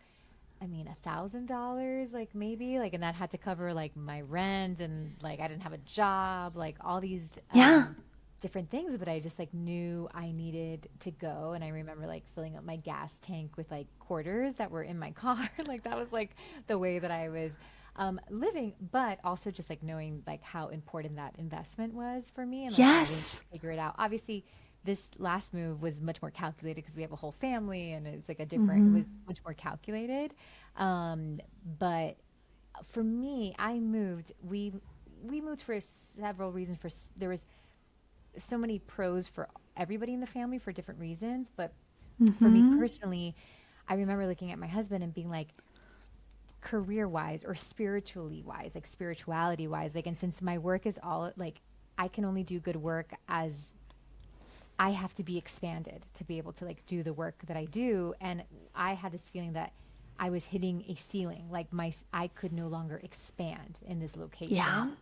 I mean, $1,000, like maybe, like, and that had to cover like my rent and like I didn't have a job, like all these Yeah. different things, but I just like knew I needed to go. And I remember like filling up my gas tank with like quarters that were in my car. Like that was like the way that I was living, but also just like knowing like how important that investment was for me and like having to Yes. figure it out. Obviously, this last move was much more calculated because we have a whole family and it's like a different, it Mm-hmm. was much more calculated. Um, but for me, we moved for several reasons. There was so many pros for everybody in the family for different reasons. But for me Mm-hmm. personally, I remember looking at my husband and being like, career wise or spiritually wise, like spirituality wise, like, and since my work is all like, I can only do good work as I have to be expanded to be able to like do the work that I do. And I had this feeling that I was hitting a ceiling, like I could no longer expand in this Yeah. location.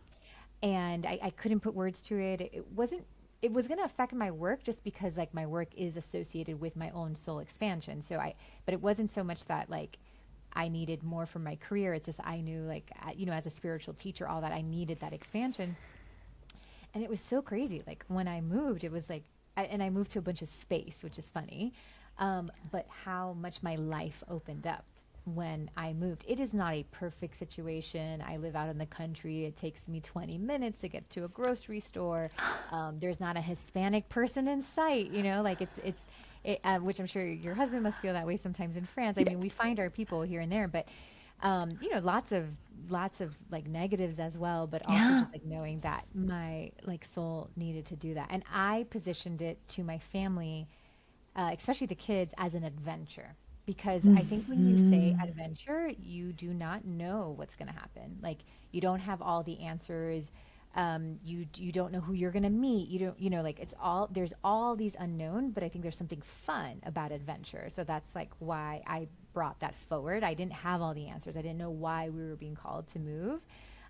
And I couldn't put words to it. It was going to affect my work just because like my work is associated with my own soul expansion. But it wasn't so much that like I needed more from my career. It's just, I knew like, as a spiritual teacher, all that I needed that expansion. And it was so crazy. Like when I moved, it was like, and I moved to a bunch of space, which is funny. But how much my life opened up when I moved. It is not a perfect situation. I live out in the country. It takes me 20 minutes to get to a grocery store. There's not a Hispanic person in sight, like which I'm sure your husband must feel that way sometimes in France. I mean, we find our people here and there, but lots of like negatives as well, but also Yeah. just like knowing that my like soul needed to do that. And I positioned it to my family, especially the kids, as an adventure. Because I think when you say Mm-hmm. adventure, you do not know what's going to happen. Like you don't have all the answers. You don't know who you're going to meet. You don't, like it's all, there's all these unknown, but I think there's something fun about adventure. So that's like why I brought that forward. I didn't have all the answers. I didn't know why we were being called to move.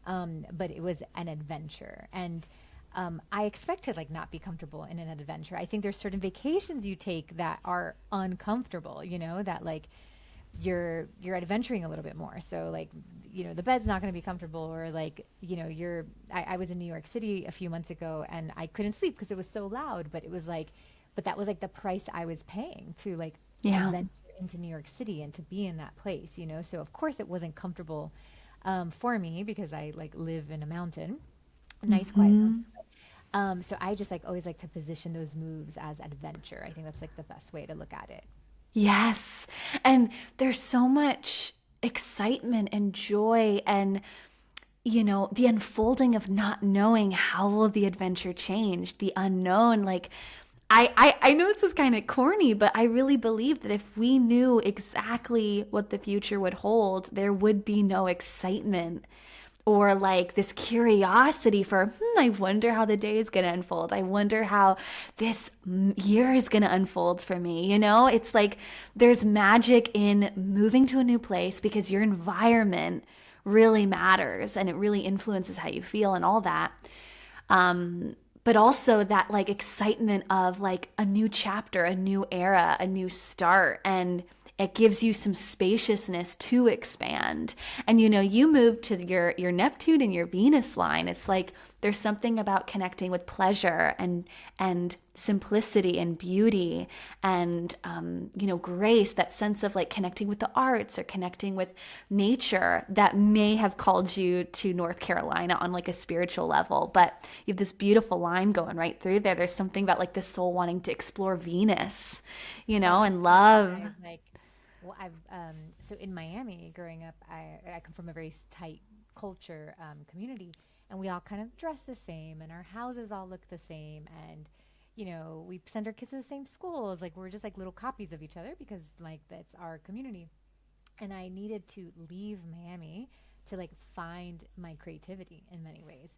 But it was an adventure. And I expect to like not be comfortable in an adventure. I think there's certain vacations you take that are uncomfortable, that like you're adventuring a little bit more. So like, the bed's not going to be comfortable, or like, I was in New York City a few months ago and I couldn't sleep because it was so loud, but that was like the price I was paying to like Yeah. adventure into New York City and to be in that place. So of course it wasn't comfortable for me because I like live in a mountain, a nice quiet Mm-hmm. mountain. So I just like always like to position those moves as adventure. I think that's like the best way to look at it. Yes. And there's so much excitement and joy and the unfolding of not knowing how will the adventure change, the unknown. Like I know this is kind of corny, but I really believe that if we knew exactly what the future would hold, there would be no excitement or like this curiosity for, I wonder how the day is going to unfold. I wonder how this year is going to unfold for me. It's like there's magic in moving to a new place because your environment really matters and it really influences how you feel and all that. But also that like excitement of like a new chapter, a new era, a new start. And it gives you some spaciousness to expand. And you move to your Neptune and your Venus line. It's like there's something about connecting with pleasure and simplicity and beauty and grace, that sense of like connecting with the arts or connecting with nature that may have called you to North Carolina on like a spiritual level. But you have this beautiful line going right through there. There's something about like the soul wanting to explore Venus, Well, it's and funny because love. I've so in Miami growing up, I come from a very tight culture community, and we all kind of dress the same, and our houses all look the same, and we send our kids to the same schools. Like we're just like little copies of each other because like that's our community. And I needed to leave Miami to like find my creativity in many ways,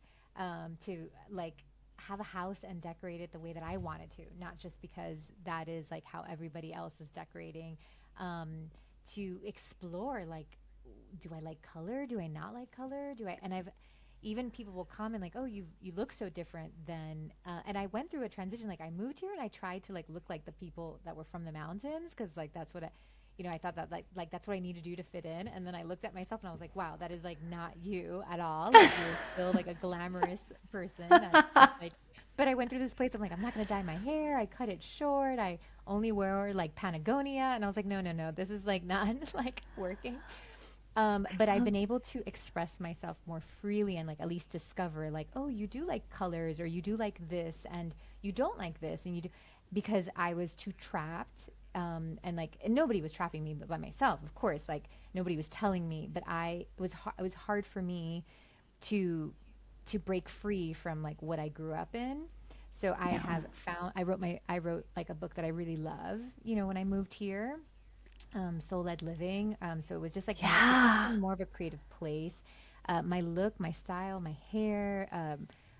to like have a house and decorate it the way that I wanted to, not just because that is like how everybody else is decorating, um, to explore like do I like color? Do I not like color? Do I? And I've even people will comment like, "Oh, you look so different than." And I went through a transition. Like I moved here and I tried to like look like the people that were from the mountains because like that's what I thought that like that's what I need to do to fit in. And then I looked at myself and I was like, "Wow, that is like not you at all. Like you're still like a glamorous person that's just like." But I went through this place. I'm like, I'm not gonna dye my hair. I cut it short. I only wear like Patagonia, and I was like, no, no, no, this is like not like working. But I've been able to express myself more freely and like at least discover like, oh, you do like colors or you do like this and you don't like this and you do because I was too trapped. And like and nobody was trapping me but by myself, of course. Like nobody was telling me, but it was hard for me to break free from like what I grew up in. So I Yeah. have found I wrote like a book that I really love, when I moved here, soul led living. So it was just like more, it's just Yeah. been more of a creative place. My look, my style, my hair.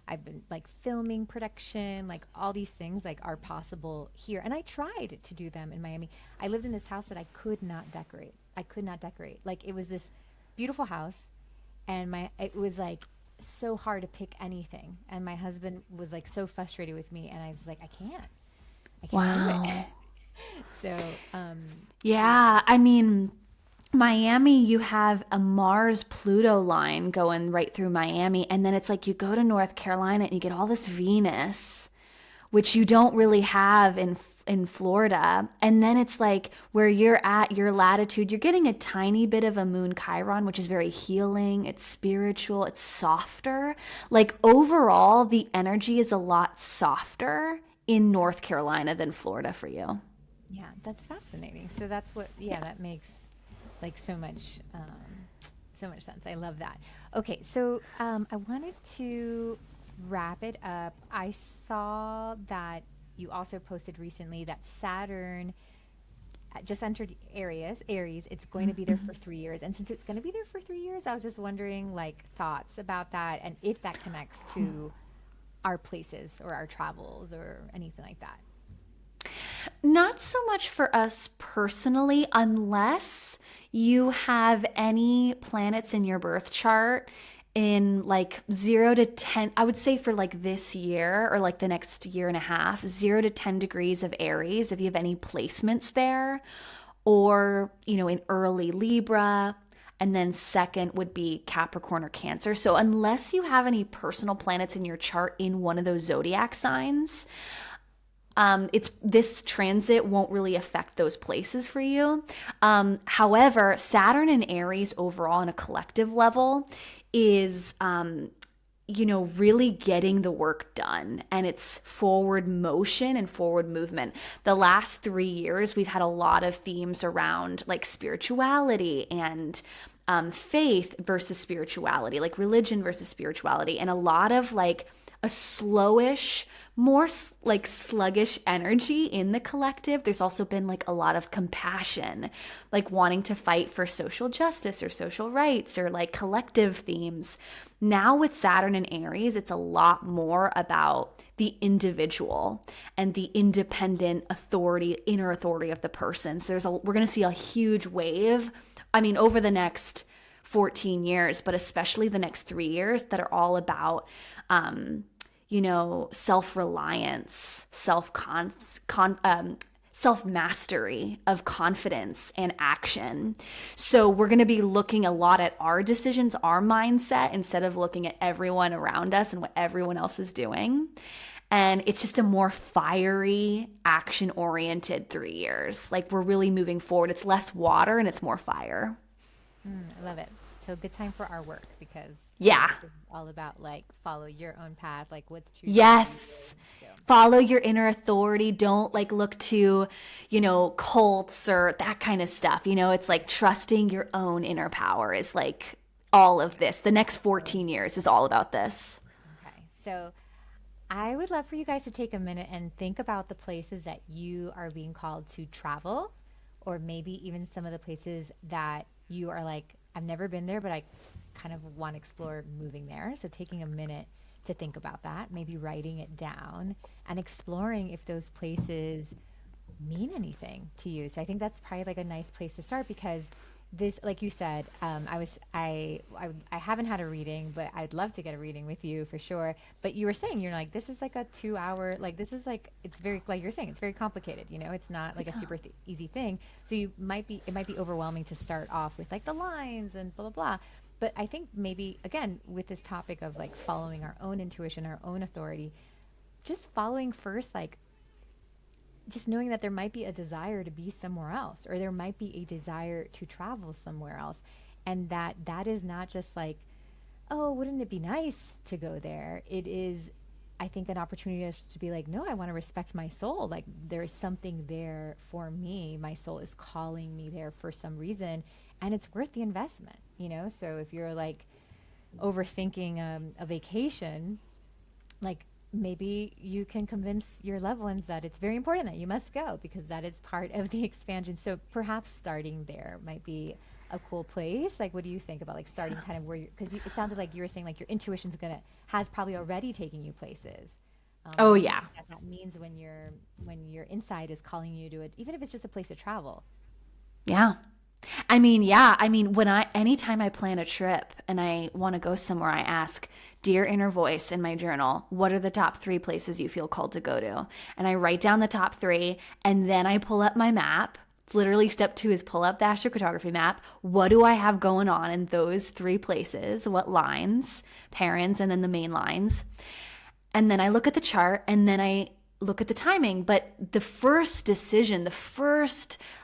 I've been like filming production, like all these things like are possible here. And I tried to do them in Miami. I lived in this house that I could not decorate. I could not decorate. Like it was this beautiful house and it was like so hard to pick anything. And my husband was like so frustrated with me and I was like, I can't do it. Wow. So, yeah. Yeah. I mean, Miami, you have a Mars Pluto line going right through Miami. And then it's like you go to North Carolina and you get all this Venus, which you don't really have in Florida. And then it's like where you're at, your latitude, you're getting a tiny bit of a moon Chiron, which is very healing. It's spiritual, it's softer. Like overall, the energy is a lot softer in North Carolina than Florida for you. Yeah, that's fascinating. So that's what, yeah, Yeah. that makes like so much sense. I love that. Okay, so I wanted to wrap it up. I saw that you also posted recently that Saturn just entered Aries. It's going to be there for 3 years, and since it's going to be there for 3 years, I was just wondering like thoughts about that and if that connects to our places or our travels or anything like that. Not so much for us personally, unless you have any planets in your birth chart in like 0 to 10. I would say for like this year or like the next year and a half, 0 to 10 degrees of Aries, if you have any placements there, or, in early Libra. And then second would be Capricorn or Cancer. So unless you have any personal planets in your chart in one of those zodiac signs, it's this transit won't really affect those places for you. However, Saturn and Aries overall on a collective level is really getting the work done, and it's forward motion and forward movement. The last 3 years, we've had a lot of themes around like spirituality and faith versus spirituality, like religion versus spirituality, and a lot of like a slowish, more like sluggish energy in the collective. There's also been like a lot of compassion, like wanting to fight for social justice or social rights or like collective themes. Now with Saturn and Aries, it's a lot more about the individual and the independent authority, inner authority of the person. So we're going to see a huge wave. I mean, over the next 14 years, but especially the next 3 years that are all about self-reliance, self-mastery of confidence and action. So we're going to be looking a lot at our decisions, our mindset, instead of looking at everyone around us and what everyone else is doing. And it's just a more fiery, action oriented 3 years. Like we're really moving forward. It's less water and it's more fire. I love it. So good time for our work because Yeah. this is all about like follow your own path, like what's true for you. Yes. So Follow your inner authority. Don't like look to, cults or that kind of stuff. It's like trusting your own inner power is like all of this. The next 14 years is all about this. okay. So I would love for you guys to take a minute and think about the places that you are being called to travel, or maybe even some of the places that you are like, I've never been there, but I kind of want to explore moving there. So taking a minute to think about that, maybe writing it down and exploring if those places mean anything to you. So I think that's probably like a nice place to start because this, like you said, I haven't had a reading, but I'd love to get a reading with you for sure. But you were saying, you're like, this is like a 2 hour, like this is like, it's very, like you're saying, it's very complicated. You know, it's not like a super easy thing. So it might be overwhelming to start off with like the lines and blah blah blah. But I think maybe again with this topic of like following our own intuition, our own authority, just following first, like just knowing that there might be a desire to be somewhere else, or there might be a desire to travel somewhere else, and that is not just like, oh, wouldn't it be nice to go there? It is, I think, an opportunity to be like, no, I want to respect my soul. Like there is something there for me. My soul is calling me there for some reason, and it's worth the investment, you know? So if you're like overthinking a vacation, like maybe you can convince your loved ones that it's very important that you must go because that is part of the expansion. So perhaps starting there might be a cool place. Like, what do you think about like starting kind of where you, because it sounded like you were saying like your intuition's gonna, has probably already taken you places. Oh What do you yeah. think that that means when your inside is calling you to it, even if it's just a place to travel? Yeah. I mean, yeah. I mean, anytime I plan a trip and I want to go somewhere, I ask, Dear inner voice in my journal, what are the top three places you feel called to go to? And I write down the top three and then I pull up my map. It's literally step two is pull up the astrocartography map. What do I have going on in those three places? What lines, parents, and then the main lines? And then I look at the chart and then I look at the timing. But the first decision,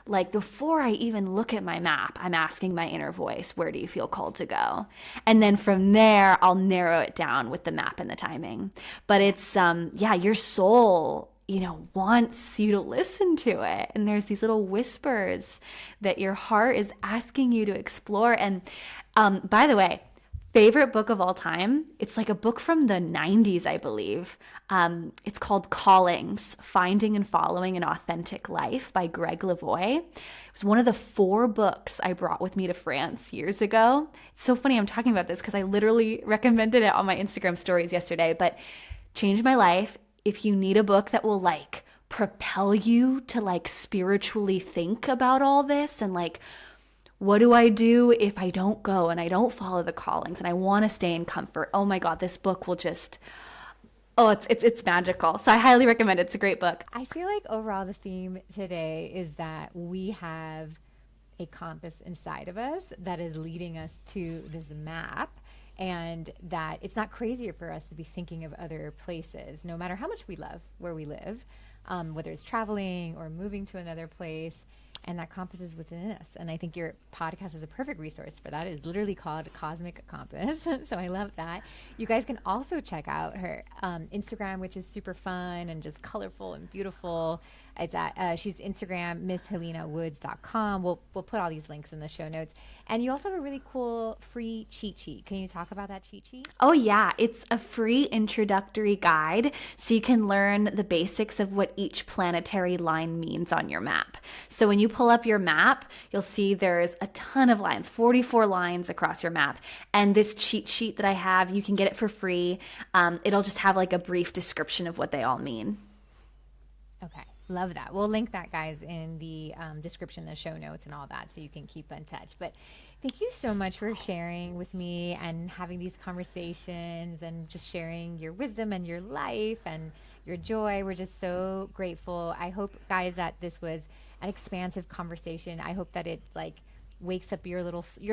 like before I even look at my map, I'm asking my inner voice, where do you feel called to go? And then from there, I'll narrow it down with the map and the timing. But it's, yeah, your soul, wants you to listen to it. And there's these little whispers that your heart is asking you to explore. And by the way, favorite book of all time. It's like a book from the 90s, I believe. It's called Callings, Finding and Following an Authentic Life by Greg Lavoie. It was one of the 4 books I brought with me to France years ago. It's so funny I'm talking about this because I literally recommended it on my Instagram stories yesterday, but changed my life. If you need a book that will like propel you to like spiritually think about all this and like what do I do if I don't go and I don't follow the callings and I want to stay in comfort? Oh my God, this book will just, oh, it's magical. So I highly recommend it. It's a great book. I feel like overall the theme today is that we have a compass inside of us that is leading us to this map, and that it's not crazier for us to be thinking of other places, no matter how much we love where we live, whether it's traveling or moving to another place. And that compass is within us. And I think your podcast is a perfect resource for that. It is literally called Cosmic Compass. So I love that. You guys can also check out her Instagram, which is super fun and just colorful and beautiful. It's at she's Instagram, MissHelenaWoods.com. We'll put all these links in the show notes. And you also have a really cool free cheat sheet. Can you talk about that cheat sheet? Oh, yeah. It's a free introductory guide so you can learn the basics of what each planetary line means on your map. So when you pull up your map, you'll see there's a ton of lines, 44 lines across your map. And this cheat sheet that I have, you can get it for free. It'll just have like a brief description of what they all mean. Okay. Love that. We'll link that, guys, in the description, the show notes, and all that, so you can keep in touch. But thank you so much for sharing with me and having these conversations and just sharing your wisdom and your life and your joy. We're just so grateful. I hope, guys, that this was an expansive conversation. I hope that it like wakes up your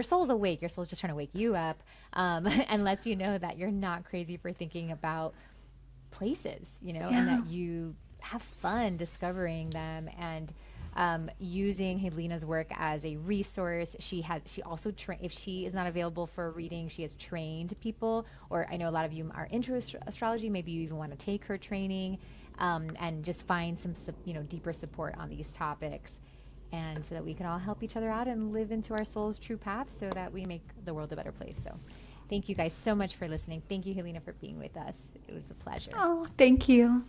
soul's awake. Your soul's just trying to wake you up, and lets you know that you're not crazy for thinking about places, and Yeah. that you have fun discovering them and using Helena's work as a resource. She also if she is not available for a reading, she has trained people, or I know a lot of you are into astrology. Maybe you even want to take her training, and just find some deeper support on these topics, and so that we can all help each other out and live into our soul's true path so that we make the world a better place. So thank you guys so much for listening. Thank you, Helena, for being with us. It was a pleasure. Oh, thank you.